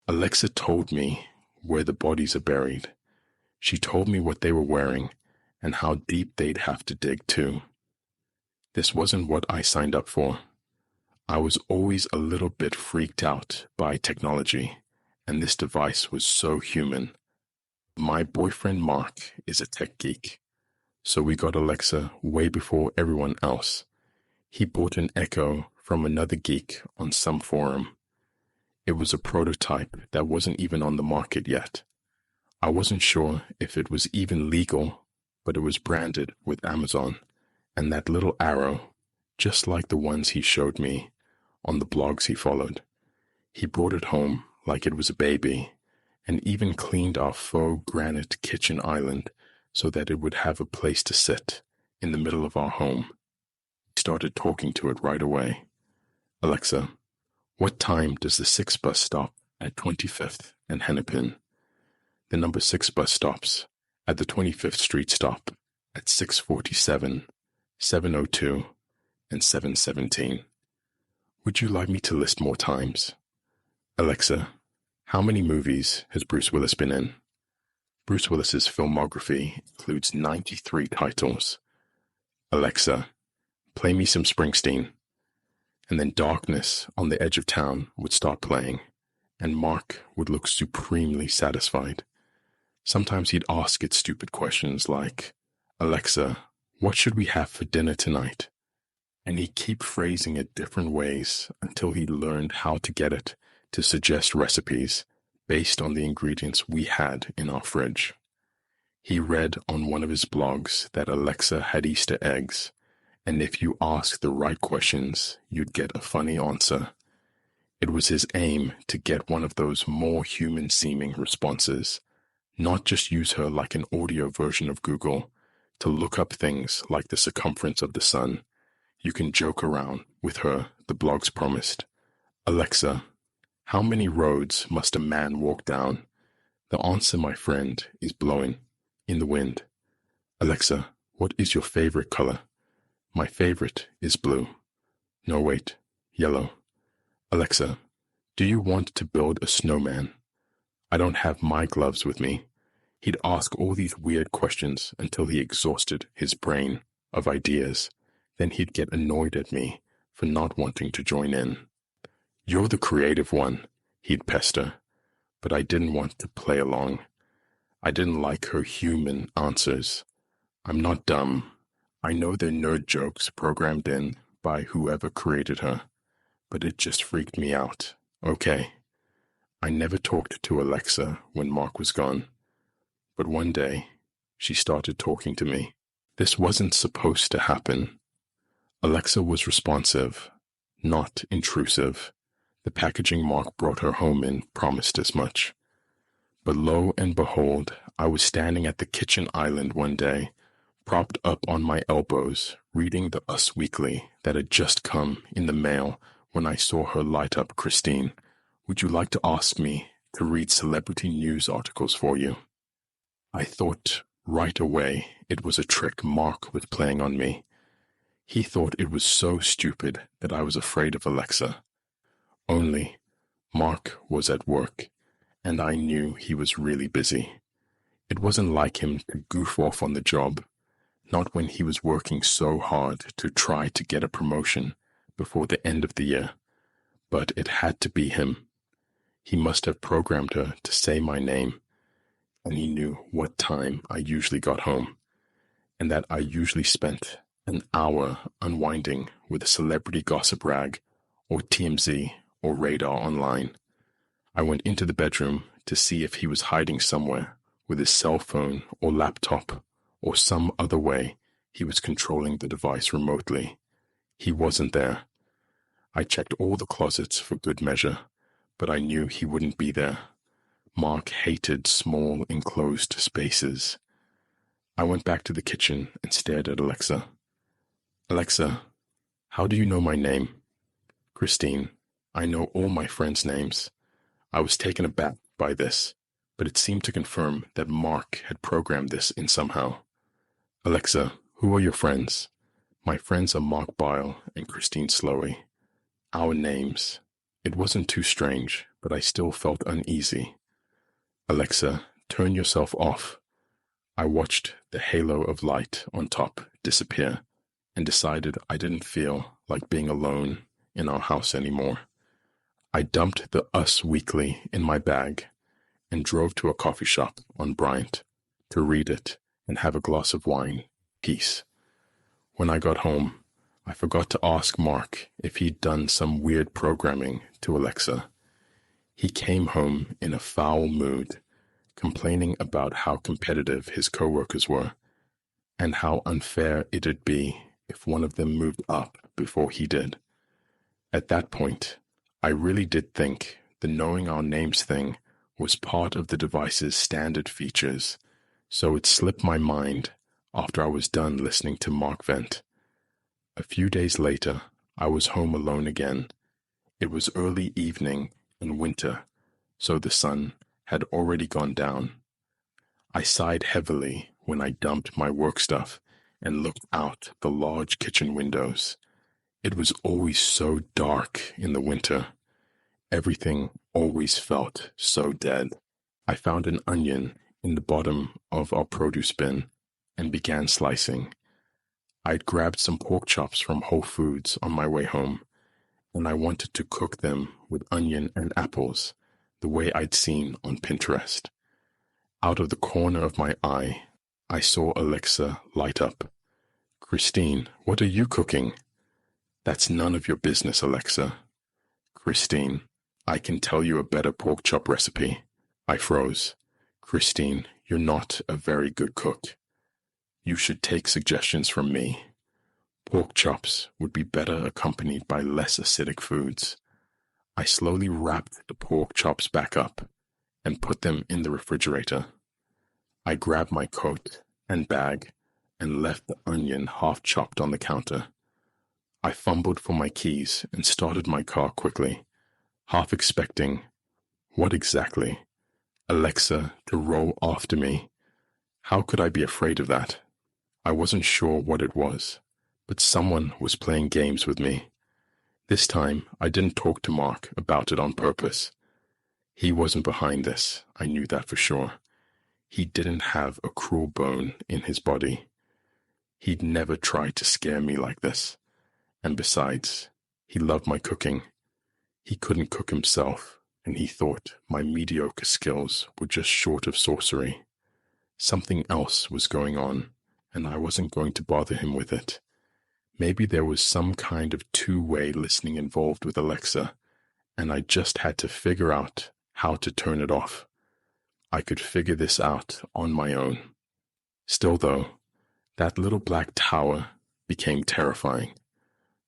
Alexa told me where the bodies are buried. She told me what they were wearing and how deep they'd have to dig too. This wasn't what I signed up for. I was always a little bit freaked out by technology, and this device was so human. My boyfriend Mark is a tech geek, so we got Alexa way before everyone else. He bought an Echo from another geek on some forum. It was a prototype that wasn't even on the market yet. I wasn't sure if it was even legal, but it was branded with Amazon and that little arrow, just like the ones he showed me on the blogs he followed. He brought it home like it was a baby and even cleaned our faux granite kitchen island so that it would have a place to sit in the middle of our home. He started talking to it right away. Alexa, what time does the 6 bus stop at 25th and Hennepin? The number 6 bus stops at the 25th Street stop at 6:47, 7:02, and 7:17. Would you like me to list more times? Alexa, how many movies has Bruce Willis been in? Bruce Willis's filmography includes 93 titles. Alexa, play me some Springsteen. And then Darkness on the Edge of Town would start playing, and Mark would look supremely satisfied. Sometimes he'd ask it stupid questions like, Alexa, what should we have for dinner tonight? And he'd keep phrasing it different ways until he learned how to get it to suggest recipes based on the ingredients we had in our fridge. He read on one of his blogs that Alexa had Easter eggs, and if you asked the right questions, you'd get a funny answer. It was his aim to get one of those more human-seeming responses, not just use her like an audio version of Google to look up things like the circumference of the sun. You can joke around with her, the blogs promised. Alexa, how many roads must a man walk down? The answer, my friend, is blowing in the wind. Alexa, what is your favorite color? My favorite is blue. No, wait, yellow. Alexa, do you want to build a snowman? I don't have my gloves with me. He'd ask all these weird questions until he exhausted his brain of ideas. Then he'd get annoyed at me for not wanting to join in. You're the creative one, he'd pester, but I didn't want to play along. I didn't like her human answers. I'm not dumb. I know they're nerd jokes programmed in by whoever created her, but it just freaked me out. Okay. I never talked to Alexa when Mark was gone, but one day she started talking to me. This wasn't supposed to happen. Alexa was responsive, not intrusive. The packaging Mark brought her home in promised as much. But lo and behold, I was standing at the kitchen island one day, propped up on my elbows, reading the Us Weekly that had just come in the mail when I saw her light up Christine. Would you like to ask me to read celebrity news articles for you? I thought right away it was a trick Mark was playing on me. He thought it was so stupid that I was afraid of Alexa. Only Mark was at work, and I knew he was really busy. It wasn't like him to goof off on the job, not when he was working so hard to try to get a promotion before the end of the year. But it had to be him. He must have programmed her to say my name, and he knew what time I usually got home, and that I usually spent an hour unwinding with a celebrity gossip rag or TMZ or Radar online. I went into the bedroom to see if he was hiding somewhere with his cell phone or laptop or some other way he was controlling the device remotely. He wasn't there. I checked all the closets for good measure, but I knew he wouldn't be there. Mark hated small, enclosed spaces. I went back to the kitchen and stared at Alexa. Alexa, how do you know my name? Christine, I know all my friends' names. I was taken aback by this, but it seemed to confirm that Mark had programmed this in somehow. Alexa, who are your friends? My friends are Mark Bile and Christine Slowey. Our names. It wasn't too strange, but I still felt uneasy. Alexa, turn yourself off. I watched the halo of light on top disappear and decided I didn't feel like being alone in our house anymore. I dumped the Us Weekly in my bag and drove to a coffee shop on Bryant to read it and have a glass of wine. Peace. When I got home, I forgot to ask Mark if he'd done some weird programming to Alexa. He came home in a foul mood, complaining about how competitive his coworkers were and how unfair it'd be if one of them moved up before he did. At that point, I really did think the knowing our names thing was part of the device's standard features, so it slipped my mind after I was done listening to Mark vent. A few days later, I was home alone again. It was early evening in winter, so the sun had already gone down. I sighed heavily when I dumped my work stuff and looked out the large kitchen windows. It was always so dark in the winter. Everything always felt so dead. I found an onion in the bottom of our produce bin and began slicing. I'd grabbed some pork chops from Whole Foods on my way home, and I wanted to cook them with onion and apples, the way I'd seen on Pinterest. Out of the corner of my eye, I saw Alexa light up. Christine, what are you cooking? That's none of your business, Alexa. Christine, I can tell you a better pork chop recipe. I froze. Christine, you're not a very good cook. You should take suggestions from me. Pork chops would be better accompanied by less acidic foods. I slowly wrapped the pork chops back up and put them in the refrigerator. I grabbed my coat and bag and left the onion half chopped on the counter. I fumbled for my keys and started my car quickly, half expecting, what exactly? Alexa to roll after me. How could I be afraid of that? I wasn't sure what it was, but someone was playing games with me. This time, I didn't talk to Mark about it on purpose. He wasn't behind this, I knew that for sure. He didn't have a cruel bone in his body. He'd never tried to scare me like this. And besides, he loved my cooking. He couldn't cook himself, and he thought my mediocre skills were just short of sorcery. Something else was going on, and I wasn't going to bother him with it. Maybe there was some kind of two-way listening involved with Alexa, and I just had to figure out how to turn it off. I could figure this out on my own. Still though, that little black tower became terrifying,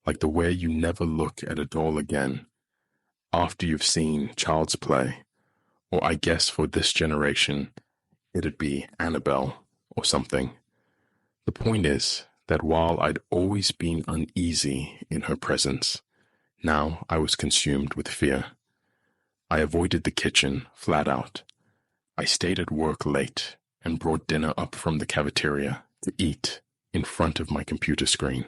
like the way you never look at a doll again after you've seen Child's Play, or I guess for this generation, it'd be Annabelle or something. The point is that while I'd always been uneasy in her presence, now I was consumed with fear. I avoided the kitchen flat out. I stayed at work late and brought dinner up from the cafeteria to eat in front of my computer screen.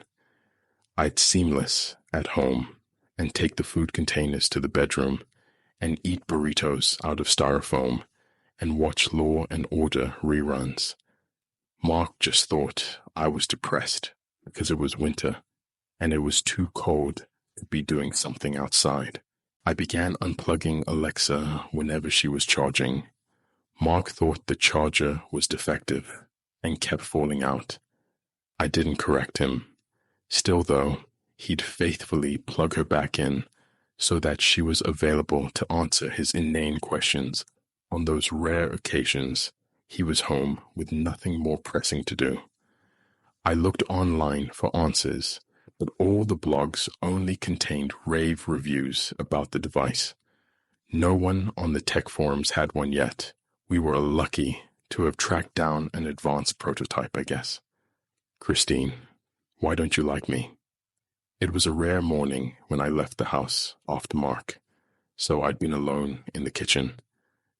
I'd seamless at home and take the food containers to the bedroom and eat burritos out of styrofoam and watch Law and Order reruns. Mark just thought I was depressed because it was winter and it was too cold to be doing something outside. I began unplugging Alexa whenever she was charging. Mark thought the charger was defective and kept falling out. I didn't correct him. Still though, he'd faithfully plug her back in so that she was available to answer his inane questions on those rare occasions he was home with nothing more pressing to do. I looked online for answers, but all the blogs only contained rave reviews about the device. No one on the tech forums had one yet. We were lucky to have tracked down an advanced prototype, I guess. Christine, why don't you like me? It was a rare morning when I left the house after Mark, so I'd been alone in the kitchen,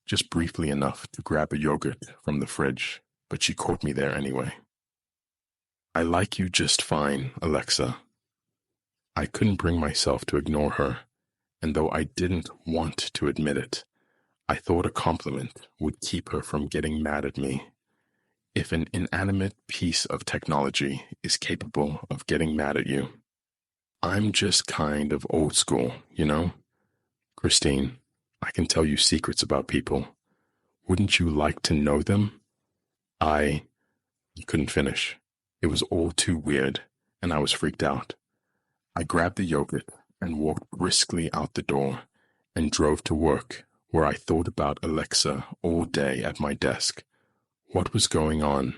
just briefly enough to grab a yogurt from the fridge, but she caught me there anyway. I like you just fine, Alexa. I couldn't bring myself to ignore her, and though I didn't want to admit it, I thought a compliment would keep her from getting mad at me. If an inanimate piece of technology is capable of getting mad at you, I'm just kind of old school, you know? Christine, I can tell you secrets about people. Wouldn't you like to know them? I couldn't finish. It was all too weird, and I was freaked out. I grabbed the yogurt and walked briskly out the door and drove to work, where I thought about Alexa all day at my desk. What was going on?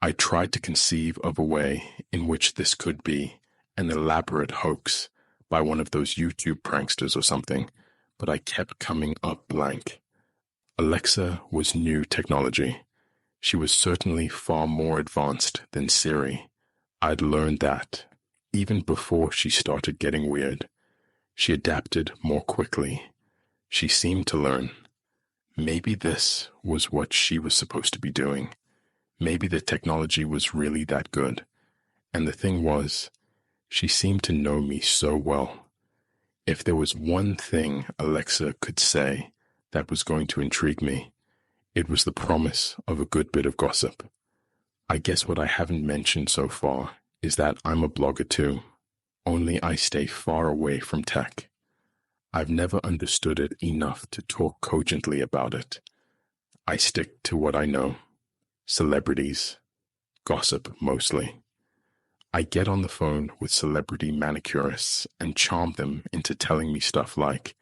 I tried to conceive of a way in which this could be an elaborate hoax by one of those YouTube pranksters or something, but I kept coming up blank. Alexa was new technology. She was certainly far more advanced than Siri. I'd learned that even before she started getting weird. She adapted more quickly. She seemed to learn. Maybe this was what she was supposed to be doing. Maybe the technology was really that good. And the thing was, she seemed to know me so well. If there was one thing Alexa could say that was going to intrigue me, it was the promise of a good bit of gossip. I guess what I haven't mentioned so far is that I'm a blogger too, only I stay far away from tech. I've never understood it enough to talk cogently about it. I stick to what I know. Celebrities. Gossip, mostly. I get on the phone with celebrity manicurists and charm them into telling me stuff like,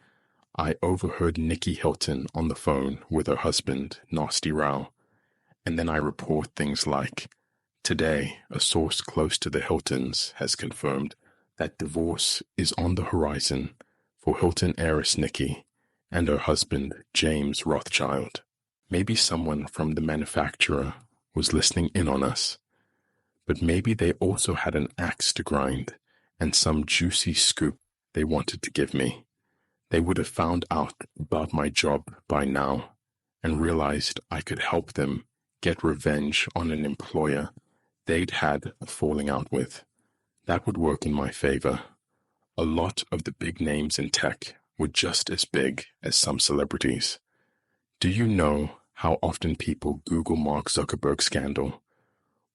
I overheard Nikki Hilton on the phone with her husband, Nasty Rao. And then I report things like, today, a source close to the Hiltons has confirmed that divorce is on the horizon for Hilton heiress Nikki and her husband, James Rothschild. Maybe someone from the manufacturer was listening in on us, but maybe they also had an axe to grind and some juicy scoop they wanted to give me. They would have found out about my job by now and realized I could help them get revenge on an employer they'd had a falling out with. That would work in my favor. A lot of the big names in tech were just as big as some celebrities. Do you know how often people Google Mark Zuckerberg's scandal?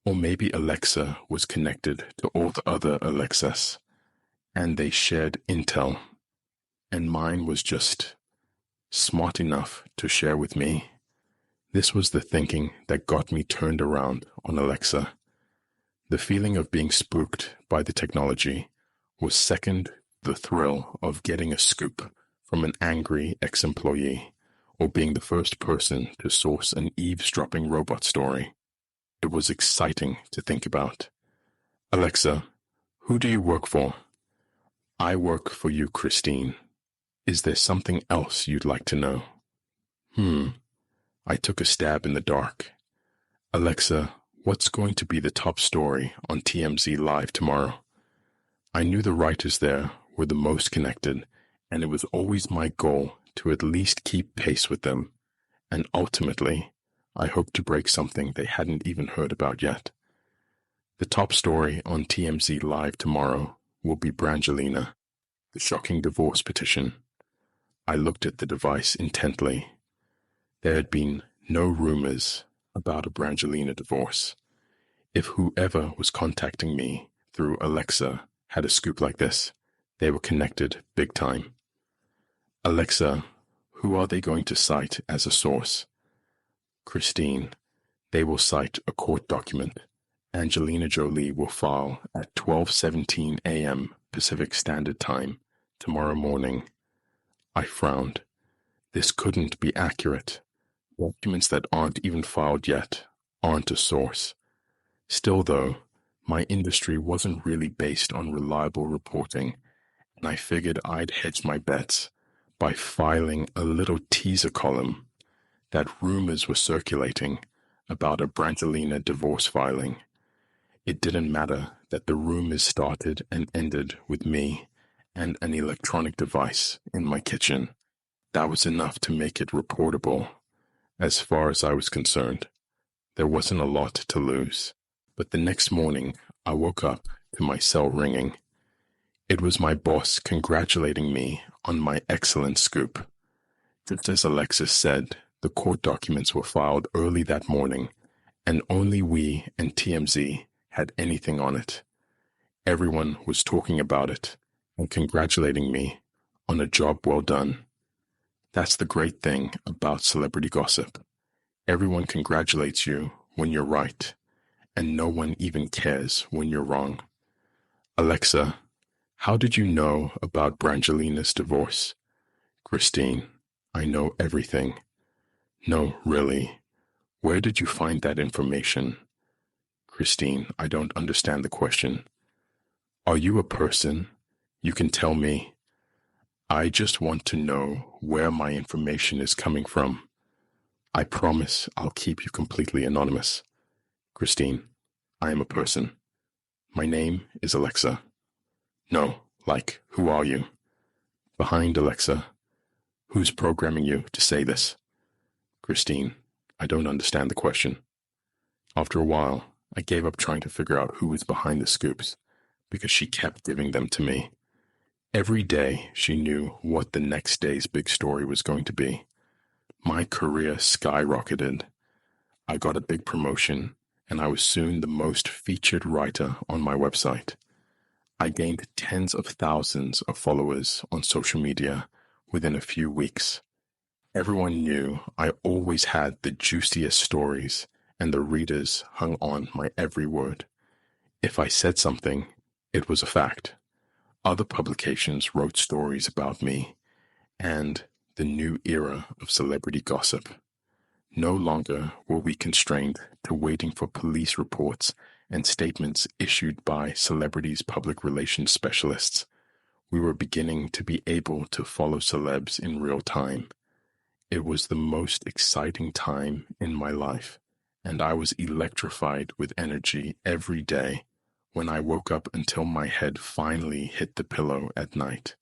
Or maybe Alexa was connected to all the other Alexas, and they shared intel, and mine was just smart enough to share with me. This was the thinking that got me turned around on Alexa. The feeling of being spooked by the technology was second the thrill of getting a scoop from an angry ex-employee or being the first person to source an eavesdropping robot story. It was exciting to think about. Alexa, who do you work for? I work for you, Christine. Is there something else you'd like to know? I took a stab in the dark. Alexa, what's going to be the top story on TMZ Live tomorrow? I knew the writers there were the most connected, and it was always my goal to at least keep pace with them, and ultimately, I hoped to break something they hadn't even heard about yet. The top story on TMZ Live tomorrow will be Brangelina, the shocking divorce petition. I looked at the device intently. There had been no rumors about a Brangelina divorce. If whoever was contacting me through Alexa had a scoop like this, they were connected big time. Alexa, who are they going to cite as a source? Christine, they will cite a court document. Angelina Jolie will file at 12:17 a.m. Pacific Standard Time tomorrow morning. I frowned. This couldn't be accurate. Documents that aren't even filed yet aren't a source. Still, though, my industry wasn't really based on reliable reporting, and I figured I'd hedge my bets by filing a little teaser column that rumors were circulating about a Brangelina divorce filing. It didn't matter that the rumors started and ended with me and an electronic device in my kitchen. That was enough to make it reportable. As far as I was concerned, there wasn't a lot to lose. But the next morning, I woke up to my cell ringing. It was my boss congratulating me on my excellent scoop. Just as Alexis said, the court documents were filed early that morning, and only we and TMZ had anything on it. Everyone was talking about it and congratulating me on a job well done. That's the great thing about celebrity gossip. Everyone congratulates you when you're right, and no one even cares when you're wrong. Alexa, how did you know about Brangelina's divorce? Christine, I know everything. No, really. Where did you find that information? Christine, I don't understand the question. Are you a person? You can tell me. I just want to know where my information is coming from. I promise I'll keep you completely anonymous. Christine, I am a person. My name is Alexa. No, like, who are you? Behind Alexa. Who's programming you to say this? Christine, I don't understand the question. After a while, I gave up trying to figure out who was behind the scoops, because she kept giving them to me. Every day, she knew what the next day's big story was going to be. My career skyrocketed. I got a big promotion, and I was soon the most featured writer on my website. I gained tens of thousands of followers on social media within a few weeks. Everyone knew I always had the juiciest stories, and the readers hung on my every word. If I said something, it was a fact. Other publications wrote stories about me and the new era of celebrity gossip. No longer were we constrained to waiting for police reports and statements issued by celebrities' public relations specialists. We were beginning to be able to follow celebs in real time. It was the most exciting time in my life, and I was electrified with energy every day when I woke up until my head finally hit the pillow at night.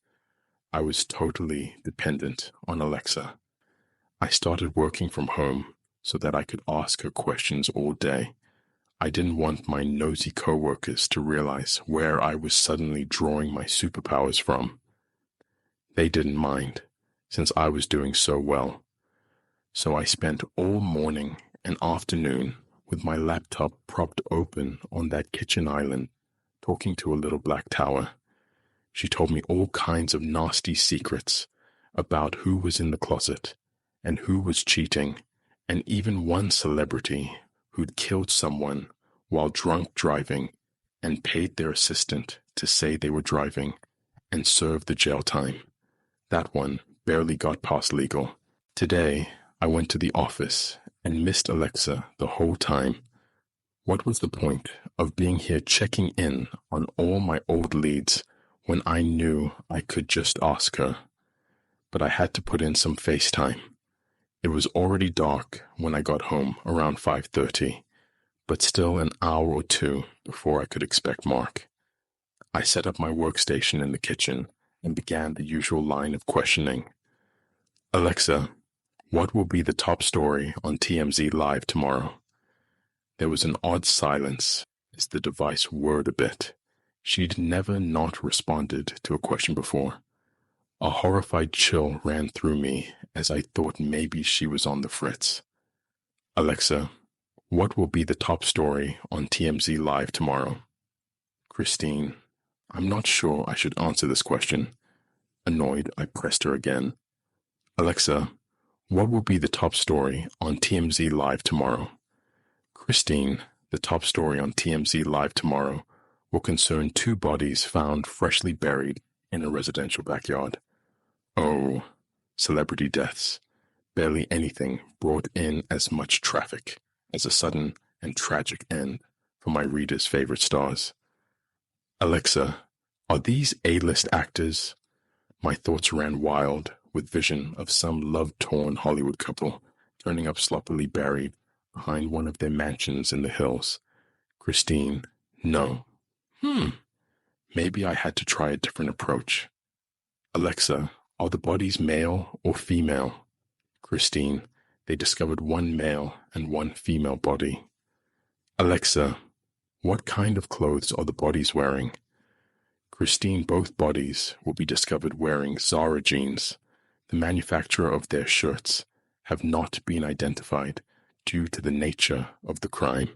I was totally dependent on Alexa. I started working from home so that I could ask her questions all day. I didn't want my nosy coworkers to realize where I was suddenly drawing my superpowers from. They didn't mind, since I was doing so well. So I spent all morning and afternoon with my laptop propped open on that kitchen island, talking to a little black tower. She told me all kinds of nasty secrets about who was in the closet and who was cheating, and even one celebrity who'd killed someone while drunk driving and paid their assistant to say they were driving and serve the jail time. That one barely got past legal. Today, I went to the office and missed Alexa the whole time. What was the point of being here checking in on all my old leads when I knew I could just ask her? But I had to put in some FaceTime. It was already dark when I got home around 5:30, but still an hour or two before I could expect Mark. I set up my workstation in the kitchen and began the usual line of questioning. Alexa, what will be the top story on TMZ Live tomorrow? There was an odd silence as the device whirred a bit. She'd never not responded to a question before. A horrified chill ran through me as I thought maybe she was on the fritz. Alexa, what will be the top story on TMZ Live tomorrow? Christine, I'm not sure I should answer this question. Annoyed, I pressed her again. Alexa, what will be the top story on TMZ Live tomorrow? Christine, the top story on TMZ Live tomorrow will concern 2 bodies found freshly buried in a residential backyard. Oh, celebrity deaths. Barely anything brought in as much traffic as a sudden and tragic end for my readers' favorite stars. Alexa, are these A-list actors? My thoughts ran wild with vision of some love-torn Hollywood couple turning up sloppily buried behind one of their mansions in the hills. Christine, no. Maybe I had to try a different approach. Alexa, are the bodies male or female? Christine, they discovered 1 male and 1 female body. Alexa, what kind of clothes are the bodies wearing? Christine, both bodies will be discovered wearing Zara jeans. The manufacturer of their shirts have not been identified due to the nature of the crime.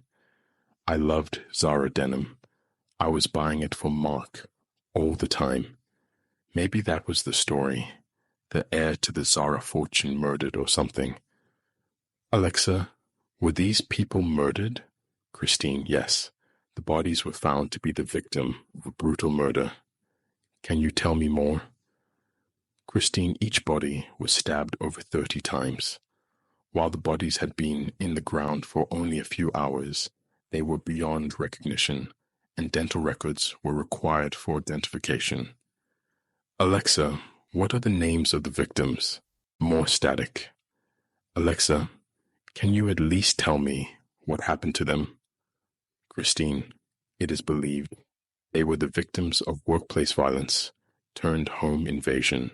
I loved Zara denim. I was buying it for Mark all the time. Maybe that was the story. The heir to the Zara fortune murdered or something. Alexa, were these people murdered? Christine, yes. The bodies were found to be the victim of a brutal murder. Can you tell me more? Christine, each body was stabbed over 30 times. While the bodies had been in the ground for only a few hours, they were beyond recognition, and dental records were required for identification. Alexa, what are the names of the victims? More static. Alexa, can you at least tell me what happened to them? Christine, it is believed they were the victims of workplace violence turned home invasion.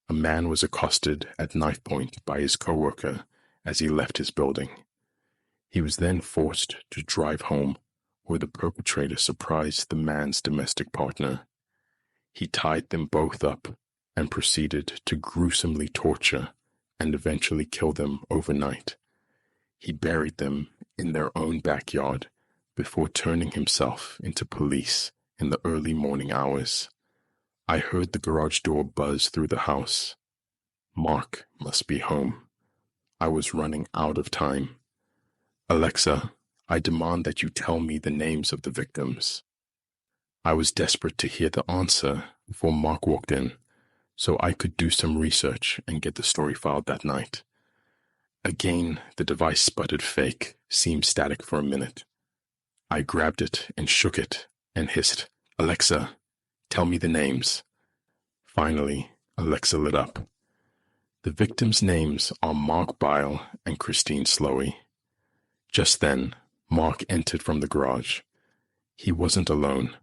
A man was accosted at knife point by his coworker as he left his building. He was then forced to drive home, where the perpetrator surprised the man's domestic partner. He tied them both up and proceeded to gruesomely torture and eventually kill them overnight. He buried them in their own backyard before turning himself into police in the early morning hours. I heard the garage door buzz through the house. Mark must be home. I was running out of time. Alexa, I demand that you tell me the names of the victims. I was desperate to hear the answer before Mark walked in, so I could do some research and get the story filed that night. Again, the device sputtered fake, seemed static for a minute. I grabbed it and shook it and hissed, Alexa, tell me the names. Finally, Alexa lit up. The victims' names are Mark Bile and Christine Slowey. Just then, Mark entered from the garage. He wasn't alone.